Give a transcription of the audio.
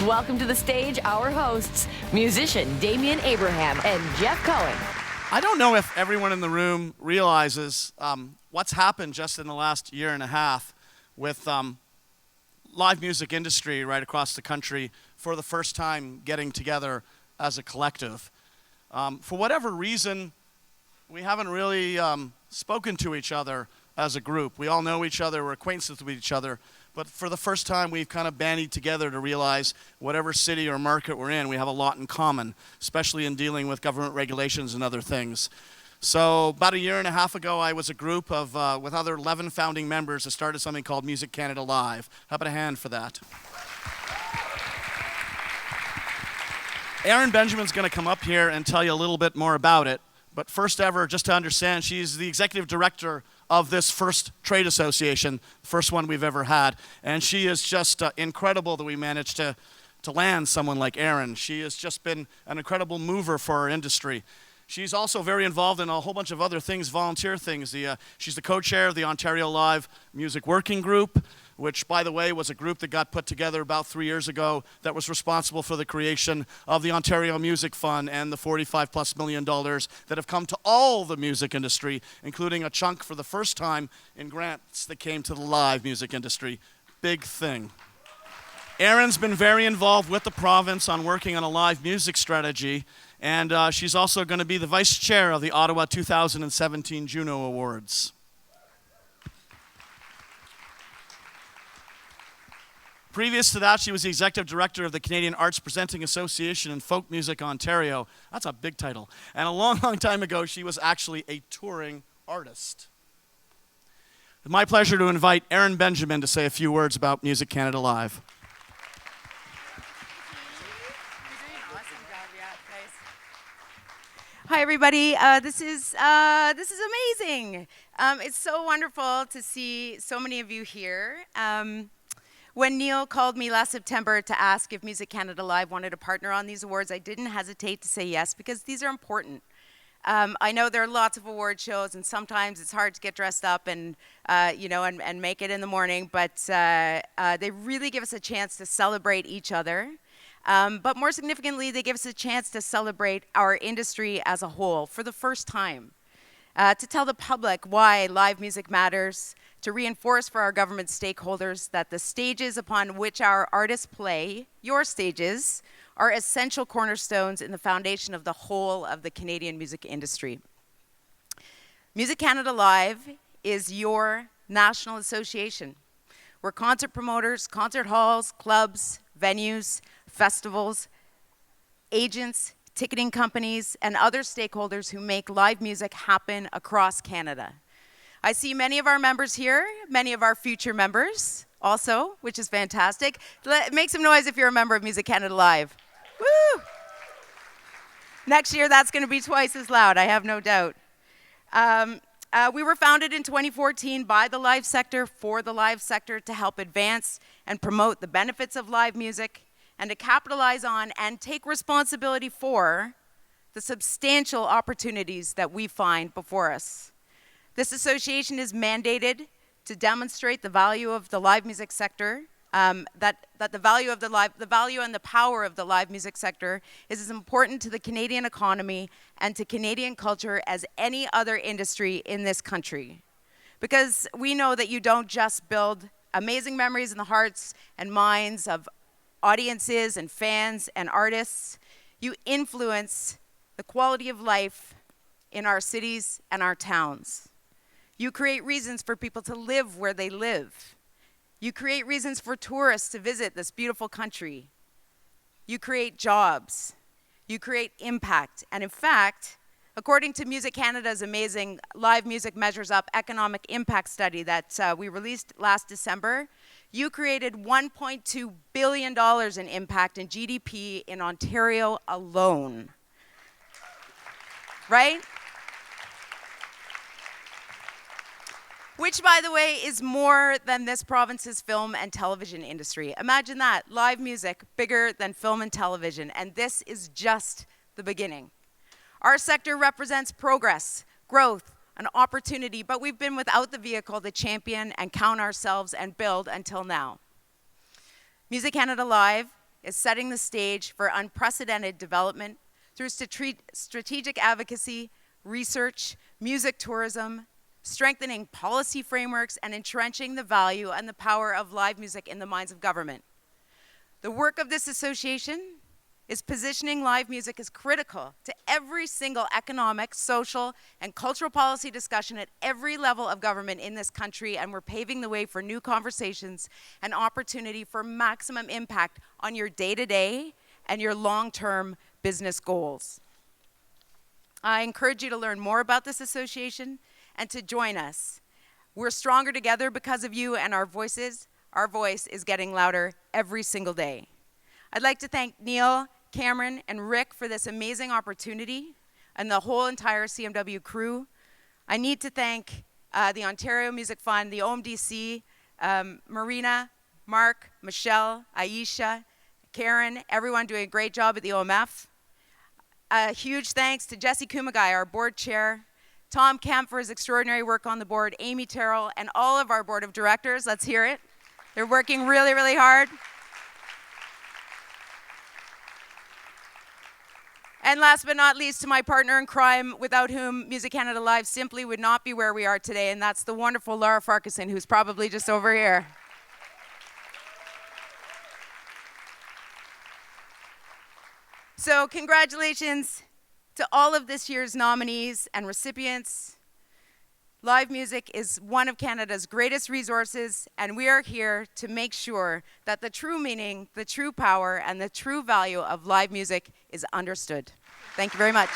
welcome to the stage our hosts, musician Damian Abraham and Jeff Cohen. I don't know if everyone in the room realizes what's happened just in the last year and a half with live music industry right across the country for the first time getting together as a collective. For whatever reason, we haven't really spoken to each other as a group. We all know each other, we're acquaintances with each other, but for the first time we've kind of bandied together to realize whatever city or market we're in, we have a lot in common, especially in dealing with government regulations and other things. So about a year and a half ago, I was a group of, with other 11 founding members that started something called Music Canada Live. How about a hand for that? Erin Benjamin's going to come up here and tell you a little bit more about it. But first ever, just to understand, she's the executive director of this first trade association, first one we've ever had. And she is just incredible that we managed to land someone like Erin. She has just been an incredible mover for our industry. She's also very involved in a whole bunch of other things, volunteer things. She's the co-chair of the Ontario Live Music Working Group, which, by the way, was a group that got put together about 3 years ago that was responsible for the creation of the Ontario Music Fund and the $45+ million that have come to all the music industry, including a chunk for the first time in grants that came to the live music industry. Big thing. Erin's been very involved with the province on working on a live music strategy, and she's also going to be the vice chair of the Ottawa 2017 Juno Awards. Previous to that, she was the executive director of the Canadian Arts Presenting Association and Folk Music Ontario. That's a big title. And a long, long time ago, she was actually a touring artist. It's my pleasure to invite Erin Benjamin to say a few words about Music Canada Live. Hi, everybody. This is amazing. It's so wonderful to see so many of you here. When Neil called me last September to ask if Music Canada Live wanted to partner on these awards, I didn't hesitate to say yes because these are important. I know there are lots of award shows, and sometimes it's hard to get dressed up and and make it in the morning. But they really give us a chance to celebrate each other. But more significantly, they give us a chance to celebrate our industry as a whole for the first time, to tell the public why live music matters, to reinforce for our government stakeholders that the stages upon which our artists play, your stages, are essential cornerstones in the foundation of the whole of the Canadian music industry. Music Canada Live is your national association, where concert promoters, concert halls, clubs, venues, festivals, agents, ticketing companies, and other stakeholders who make live music happen across Canada. I see many of our members here, many of our future members also, which is fantastic. Make some noise if you're a member of Music Canada Live. Woo! Next year, that's going to be twice as loud, I have no doubt. We were founded in 2014 by the live sector, for the live sector, to help advance and promote the benefits of live music, and to capitalize on and take responsibility for the substantial opportunities that we find before us. This association is mandated to demonstrate the value of the live music sector, that the value and the power of the live music sector is as important to the Canadian economy and to Canadian culture as any other industry in this country. Because we know that you don't just build amazing memories in the hearts and minds of audiences and fans and artists, you influence the quality of life in our cities and our towns. You create reasons for people to live where they live. You create reasons for tourists to visit this beautiful country. You create jobs. You create impact. And in fact, according to Music Canada's amazing Live Music Measures Up economic impact study that we released last December, you created $1.2 billion in impact in GDP in Ontario alone. Right? Which, by the way, is more than this province's film and television industry. Imagine that, live music bigger than film and television, and this is just the beginning. Our sector represents progress, growth, an opportunity, but we've been without the vehicle to champion and count ourselves and build until now. Music Canada Live is setting the stage for unprecedented development through strategic advocacy, research, music tourism, strengthening policy frameworks, and entrenching the value and the power of live music in the minds of government. The work of this association is positioning live music as critical to every single economic, social, and cultural policy discussion at every level of government in this country, and we're paving the way for new conversations and opportunity for maximum impact on your day-to-day and your long-term business goals. I encourage you to learn more about this association and to join us. We're stronger together because of you and our voice is getting louder every single day. I'd like to thank Neil, Cameron, and Rick for this amazing opportunity, and the whole entire CMW crew. I need to thank the Ontario Music Fund, the OMDC, Marina, Mark, Michelle, Aisha, Karen, everyone doing a great job at the OMF. A huge thanks to Jesse Kumagai, our board chair, Tom Kemp for his extraordinary work on the board, Amy Terrell, and all of our board of directors. Let's hear it. They're working really, really hard. And last but not least, to my partner in crime, without whom Music Canada Live simply would not be where we are today, and that's the wonderful Laura Farquharson, who's probably just over here. So congratulations to all of this year's nominees and recipients. Live music is one of Canada's greatest resources, and we are here to make sure that the true meaning, the true power, and the true value of live music is understood. Thank you very much.